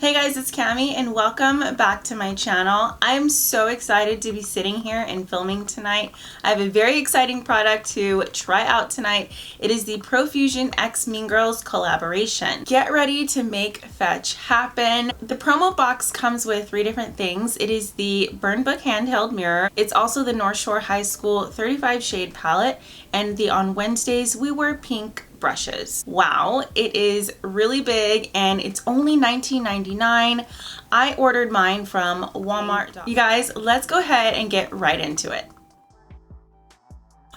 Hey guys, it's Cami and welcome back to my channel. I'm so excited to be sitting here and filming tonight. I have a very exciting product to try out tonight. It is the Profusion X Mean Girls collaboration. Get ready to make fetch happen. The promo box comes with 3 different things. It is the Burn Book handheld mirror. It's also the North Shore High School 35 shade palette and the On Wednesdays We Wear Pink brushes. Wow, it is really big and it's only $19.99. I ordered mine from Walmart. You guys, let's go ahead and get right into it.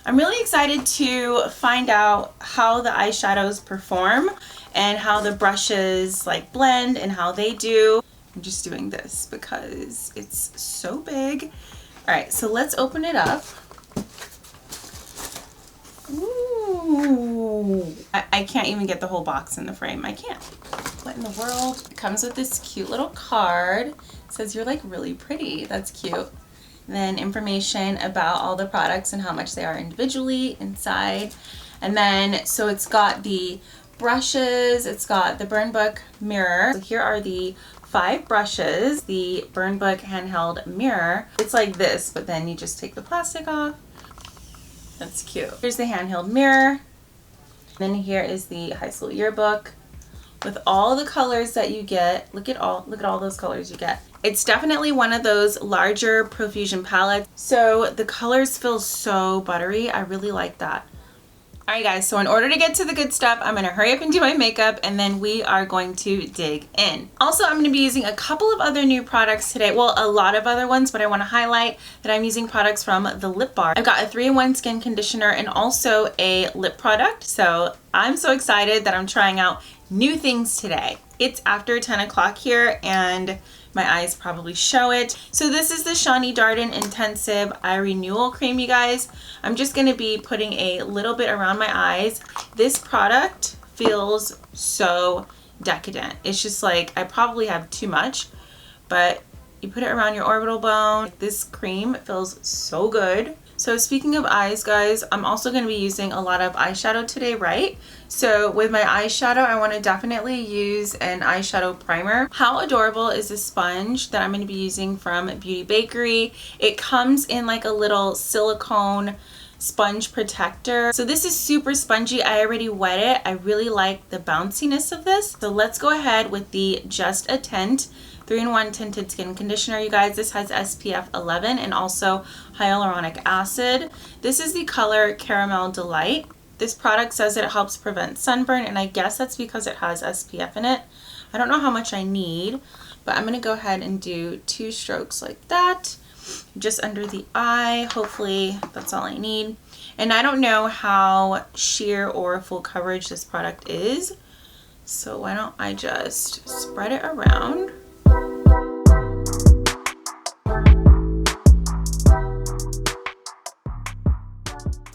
I'm really excited to find out how the eyeshadows perform and how the brushes like blend and how they do. I'm just doing this because it's so big. All right, so let's open it up. Ooh, I can't even get the whole box in the frame. I can't. What in the world? It comes with this cute little card. It says you're like really pretty. That's cute. And then information about all the products and how much they are individually inside. And then, so it's got the brushes, it's got the Burn Book mirror. So here are the 5 brushes, the Burn Book handheld mirror. It's like this, but then you just take the plastic off. That's cute. Here's the handheld mirror. Then here is the high school yearbook with all the colors that you get. Look at all those colors you get. It's definitely one of those larger Profusion palettes. So the colors feel so buttery. I really like that. All right guys, so in order to get to the good stuff, I'm gonna hurry up and do my makeup and then we are going to dig in. Also, I'm gonna be using a couple of other new products today. Well, a lot of other ones, but I wanna highlight that I'm using products from the Lip Bar. I've got a 3-in-1 skin conditioner and also a lip product. So I'm so excited that I'm trying out new things today. It's after 10 o'clock here and my eyes probably show it. So this is the Shani Darden Intensive Eye Renewal Cream, you guys. I'm just gonna be putting a little bit around my eyes. This product feels so decadent. It's just like, I probably have too much, but you put it around your orbital bone. This cream feels so good. So speaking of eyes, guys, I'm also going to be using a lot of eyeshadow today, right? So with my eyeshadow, I want to definitely use an eyeshadow primer. How adorable is this sponge that I'm going to be using from Beauty Bakery? It comes in like a little silicone sponge protector. So this is super spongy. I already wet it. I really like the bounciness of this. So let's go ahead with the Just a Tint 3-in-1 tinted skin conditioner, you guys. This has SPF 11 and also hyaluronic acid. This is the color Caramel Delight. This product says that it helps prevent sunburn, and I guess that's because it has SPF in it. I don't know how much I need, but I'm going to go ahead and do 2 strokes like that, just under the eye. Hopefully that's all I need. And I don't know how sheer or full coverage this product is, so why don't I just spread it around.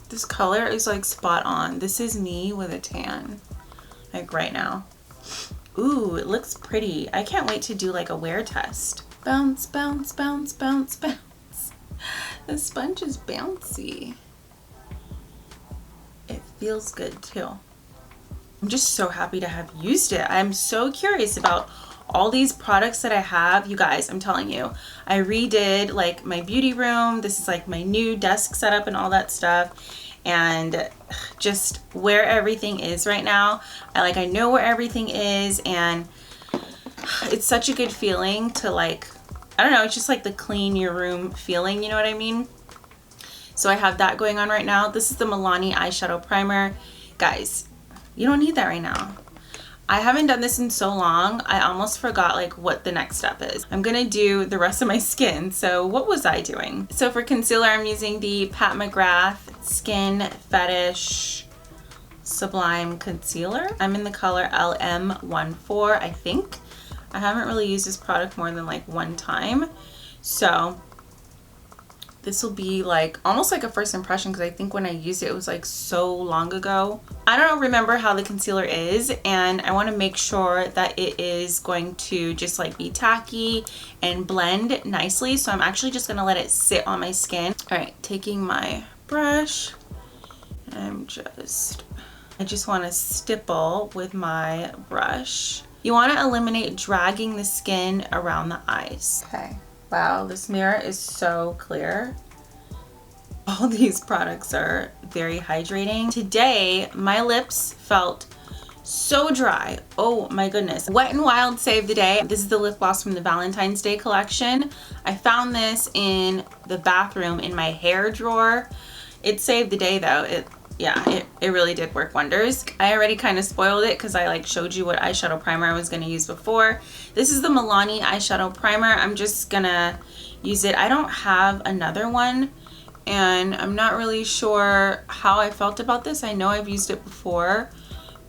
This color is like spot on. This is me with a tan, like right now. Ooh, it looks pretty. I can't wait to do like a wear test. Bounce, bounce, bounce, bounce, bounce. The sponge is bouncy. It feels good too. I'm just so happy to have used it. I'm so curious about all these products that I have. You guys, I'm telling you, I redid like my beauty room. This is like my new desk setup and all that stuff. And just where everything is right now, I know where everything is, and it's such a good feeling to like, I don't know, it's just like the clean your room feeling, you know what I mean? So I have that going on right now. This is the Milani eyeshadow primer. Guys, you don't need that right now. I haven't done this in so long, I almost forgot like what the next step is. I'm gonna do the rest of my skin, so what was I doing? So for concealer, I'm using the Pat McGrath Skin Fetish Sublime Concealer. I'm in the color LM14, I think. I haven't really used this product more than like 1 time, so this will be like almost like a first impression, because I think when I used it, it was like so long ago. I don't remember how the concealer is, and I want to make sure that it is going to just like be tacky and blend nicely. So I'm actually just going to let it sit on my skin. All right, taking my brush, I just want to stipple with my brush You want to eliminate dragging the skin around the eyes. Okay. Wow, this mirror is so clear. All these products are very hydrating. Today, my lips felt so dry. Oh my goodness. Wet n Wild saved the day. This is the lip gloss from the Valentine's Day collection. I found this in the bathroom in my hair drawer. It saved the day though. It really did work wonders. I already kind of spoiled it because I like showed you what eyeshadow primer I was going to use before. This is the Milani eyeshadow primer. I'm just gonna use it. I don't have another one and I'm not really sure how I felt about this. I know I've used it before.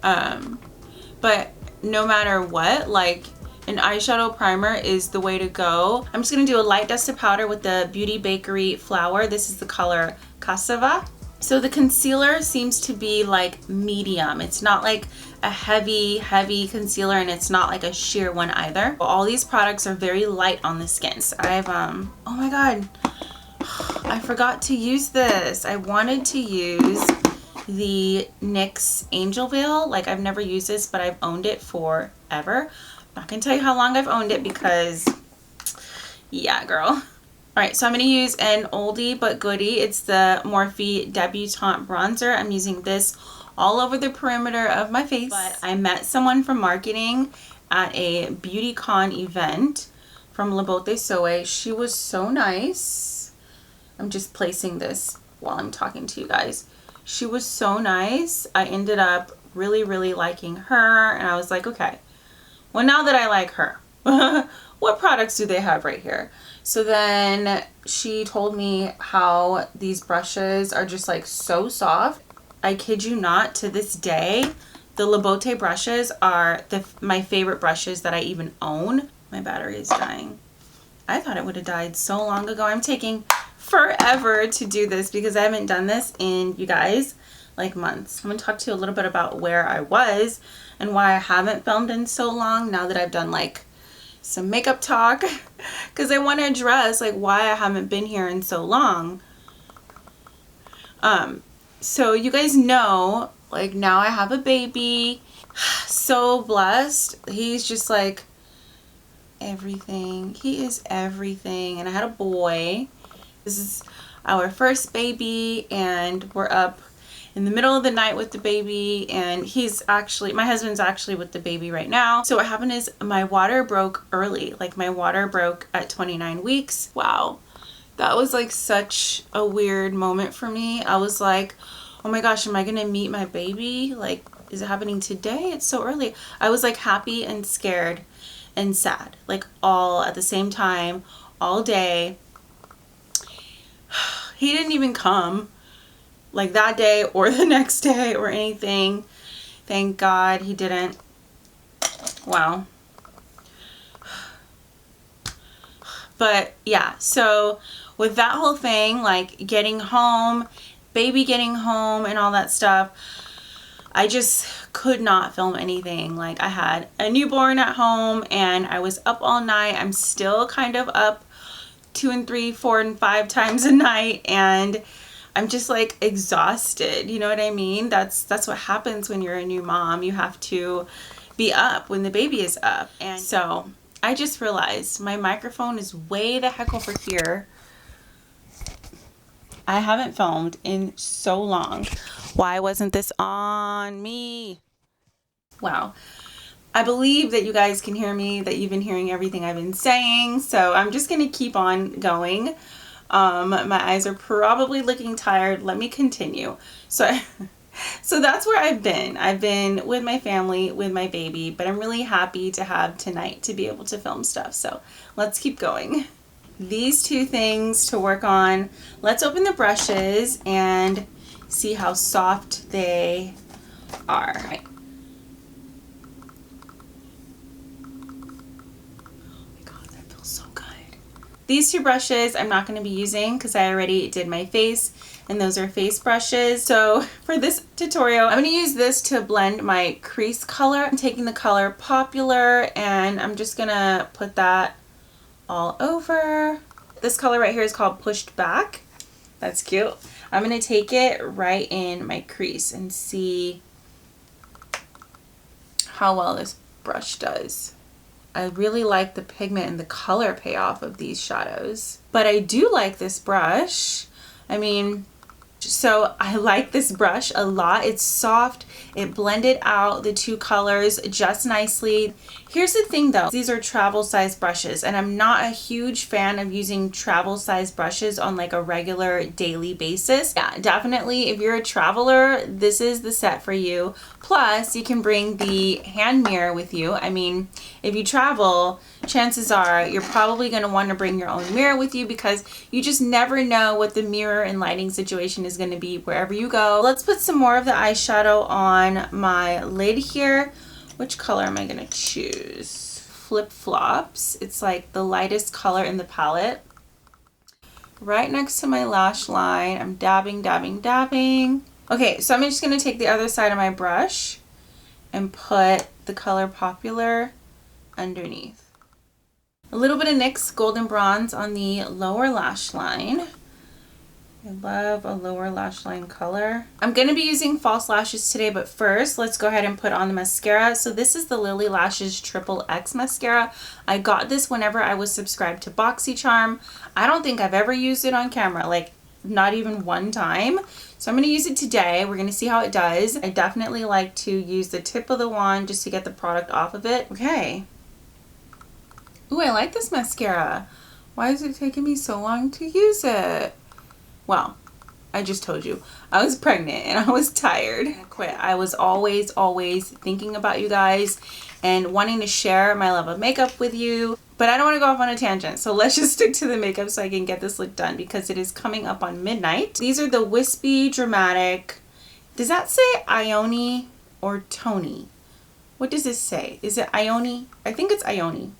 But no matter what, like an eyeshadow primer is the way to go. I'm just gonna do a light dusted powder with the Beauty Bakery Flower. This is the color Cassava. So the concealer seems to be like medium. It's not like a heavy concealer and it's not like a sheer one either. All these products are very light on the skin. So I've, oh my God, I forgot to use this. I wanted to use the NYX Angel Veil. Like I've never used this, but I've owned it forever. I'm not gonna tell you how long I've owned it because yeah, girl. All right, so I'm gonna use an oldie but goodie. It's the Morphe Debutante Bronzer. I'm using this all over the perimeter of my face. But I met someone from marketing at a BeautyCon event from Le Botte Suede. She was so nice. I'm just placing this while I'm talking to you guys. She was so nice. I ended up really liking her and I was like, okay, well now that I like her, what products do they have right here? So then she told me how these brushes are just like so soft. I kid you not, to this day, the Le Botte brushes are my favorite brushes that I even own. My battery is dying. I thought it would have died so long ago. I'm taking forever to do this because I haven't done this in, you guys, like months. I'm gonna talk to you a little bit about where I was and why I haven't filmed in so long now that I've done like some makeup talk because I want to address like why I haven't been here in so long. So you guys know, like now I have a baby. So blessed. He's just like everything. He is everything. And I had a boy. This is our first baby and we're up in the middle of the night with the baby, and my husband's actually with the baby right now. So what happened is my water broke early. Like my water broke at 29 weeks. Wow. That was like such a weird moment for me. I was like, oh my gosh, am I gonna meet my baby? Like, is it happening today? It's so early. I was like happy and scared and sad, like all at the same time, all day. He didn't even come like that day or the next day or anything. Thank God he didn't. Wow. But yeah, so with that whole thing, like getting home, baby getting home and all that stuff, I just could not film anything. Like I had a newborn at home and I was up all night. I'm still kind of up 2 and 3, 4 and 5 times a night, and I'm just like exhausted. You know what I mean? That's what happens when you're a new mom. You have to be up when the baby is up. And so I just realized my microphone is way the heck over here. I haven't filmed in so long. Why wasn't this on me? Wow. I believe that you guys can hear me, that you've been hearing everything I've been saying. So I'm just going to keep on going. My eyes are probably looking tired. Let me continue. So that's where I've been. I've been with my family, with my baby, but I'm really happy to have tonight to be able to film stuff. So let's keep going. These two things to work on. Let's open the brushes and see how soft they are. Right. These two brushes I'm not going to be using because I already did my face, and those are face brushes. So for this tutorial, I'm going to use this to blend my crease color. I'm taking the color Popular and I'm just going to put that all over. This color right here is called Pushed Back. That's cute. I'm going to take it right in my crease and see how well this brush does. I really like the pigment and the color payoff of these shadows. But I do like this brush. I mean, so I like this brush a lot. It's soft. It blended out the two colors just nicely. Here's the thing though, these are travel size brushes and I'm not a huge fan of using travel size brushes on like a regular daily basis. Yeah, definitely if you're a traveler, this is the set for you. Plus you can bring the hand mirror with you. I mean, if you travel, chances are you're probably going to want to bring your own mirror with you because you just never know what the mirror and lighting situation is going to be wherever you go. Let's put some more of the eyeshadow on my lid here. Which color am I going to choose? Flip Flops. It's like the lightest color in the palette. Right next to my lash line, I'm dabbing, dabbing, dabbing. Okay, so I'm just going to take the other side of my brush and put the color Popular underneath. A little bit of NYX Golden Bronze on the lower lash line. I love a lower lash line color. I'm going to be using false lashes today, but first let's go ahead and put on the mascara. So this is the Lily Lashes Triple X mascara. I got this whenever I was subscribed to BoxyCharm. I don't think I've ever used it on camera, like not even one time. So I'm going to use it today. We're going to see how it does. I definitely like to use the tip of the wand just to get the product off of it. Okay. Ooh, I like this mascara. Why is it taking me so long to use it? Well, I just told you, I was pregnant and I was tired. I quit. I was always thinking about you guys and wanting to share my love of makeup with you. But I don't want to go off on a tangent. So let's just stick to the makeup so I can get this look done because it is coming up on midnight. These are the Wispy Dramatic. Does that say Ione or Tony? What does this say? Is it Ione? I think it's Ione.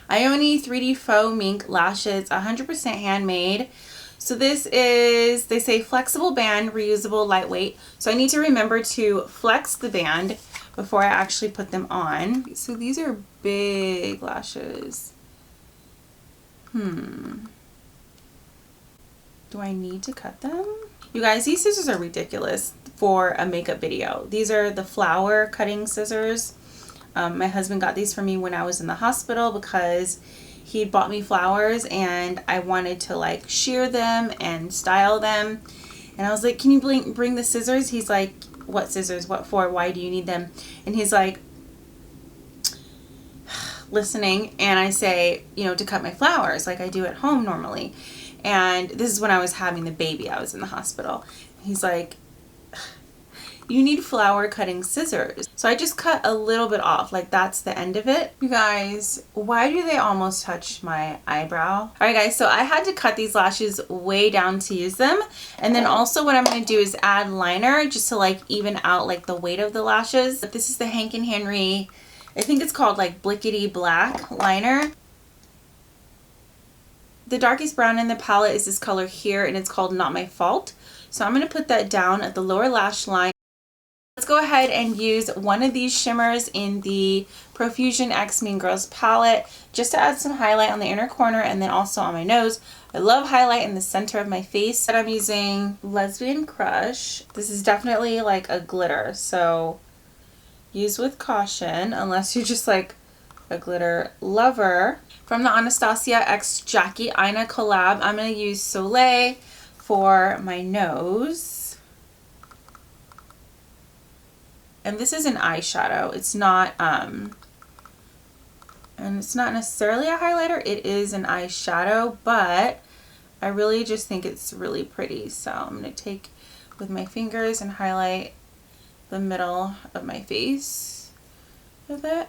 Ione 3D Faux Mink Lashes, 100% handmade. So this is, they say flexible band, reusable, lightweight. So I need to remember to flex the band before I actually put them on. So these are big lashes. Do I need to cut them? You guys, these scissors are ridiculous for a makeup video. These are the flower cutting scissors. My husband got these for me when I was in the hospital because he bought me flowers and I wanted to like shear them and style them. And I was like, can you bring the scissors? He's like, what scissors? What for? Why do you need them? And he's like, listening. And I say, you know, to cut my flowers like I do at home normally. And this is when I was having the baby. I was in the hospital. He's like, you need flower cutting scissors. So I just cut a little bit off, like that's the end of it. You guys, why do they almost touch my eyebrow? All right guys, so I had to cut these lashes way down to use them. And then also what I'm gonna do is add liner just to like even out like the weight of the lashes. This is the Hank & Henry, I think it's called like Blickety Black liner. The darkest brown in the palette is this color here and it's called Not My Fault. So I'm gonna put that down at the lower lash line. Let's go ahead and use one of these shimmers in the Profusion X Mean Girls palette just to add some highlight on the inner corner and then also on my nose. I love highlight in the center of my face. And I'm using Lesbian Crush. This is definitely like a glitter, so use with caution unless you're just like a glitter lover. From the Anastasia X Jackie Aina collab, I'm going to use Soleil for my nose. And this is an eyeshadow. It's not, and it's not necessarily a highlighter. It is an eyeshadow, but I really just think it's really pretty. So I'm going to take with my fingers and highlight the middle of my face with it.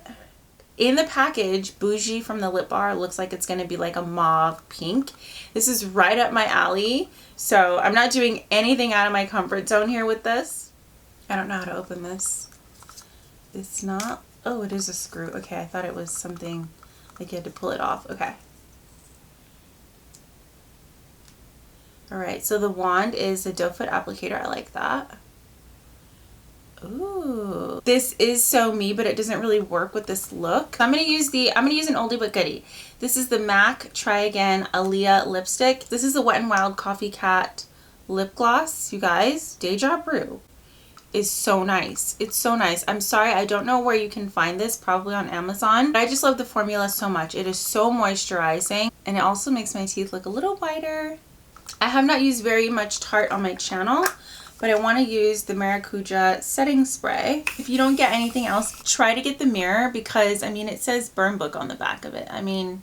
In the package, Bougie from the Lip Bar looks like it's going to be like a mauve pink. This is right up my alley. So I'm not doing anything out of my comfort zone here with this. I don't know how to open this. It's not, oh, it is a screw. Okay, I thought it was something like you had to pull it off. Okay. All right, so the wand is a doe foot applicator. I like that. Ooh, this is so me, but it doesn't really work with this look. I'm gonna use an oldie but goodie. This is the MAC Try Again Aaliyah lipstick. This is the Wet n Wild Coffee Cat lip gloss, you guys. Deja Brew. is so nice. It's so nice. I'm sorry, I don't know where you can find this, probably on Amazon. But I just love the formula so much. It is so moisturizing, and it also makes my teeth look a little whiter. I have not used very much Tarte on my channel, but I want to use the Maracuja setting spray. If you don't get anything else, try to get the mirror, because I mean, it says Burn Book on the back of it. I mean,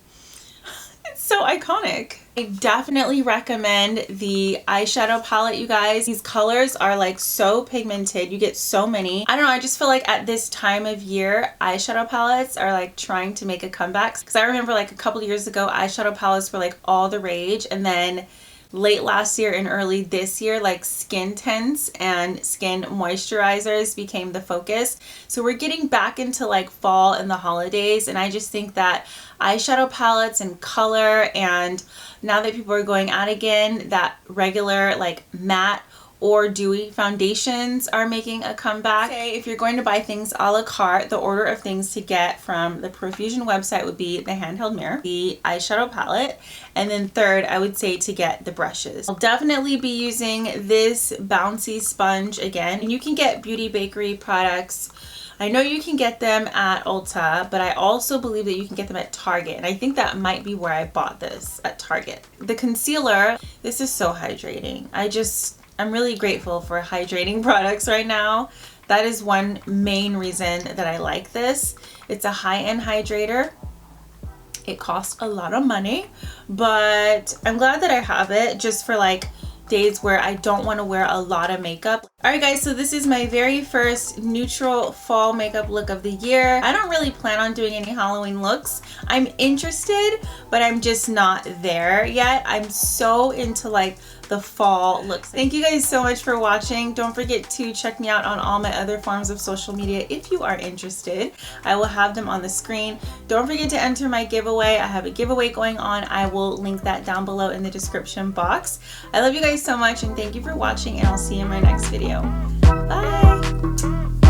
it's so iconic. I definitely recommend the eyeshadow palette, you guys. These colors are like so pigmented. You get so many. I don't know, I just feel like at this time of year, eyeshadow palettes are like trying to make a comeback. Because I remember like a couple years ago, eyeshadow palettes were like all the rage, and then late last year and early this year, like skin tints and skin moisturizers became the focus. So we're getting back into like fall and the holidays, and I just think that eyeshadow palettes and color, and now that people are going out again, that regular like matte or dewy foundations are making a comeback. Say if you're going to buy things a la carte, the order of things to get from the Profusion website would be the handheld mirror, the eyeshadow palette, and then third, I would say to get the brushes. I'll definitely be using this bouncy sponge again. And you can get Beauty Bakery products. I know you can get them at Ulta, but I also believe that you can get them at Target, and I think that might be where I bought this, at Target. The concealer, this is so hydrating. I'm really grateful for hydrating products right now. That is one main reason that I like this. It's a high-end hydrator. It costs a lot of money, but I'm glad that I have it just for like days where I don't want to wear a lot of makeup. Alright guys, so this is my very first neutral fall makeup look of the year. I don't really plan on doing any Halloween looks. I'm interested, but I'm just not there yet. I'm so into like the fall looks. Thank you guys so much for watching. Don't forget to check me out on all my other forms of social media if you are interested. I will have them on the screen. Don't forget to enter my giveaway. I have a giveaway going on. I will link that down below in the description box. I love you guys so much, and thank you for watching, and I'll see you in my next video. Bye!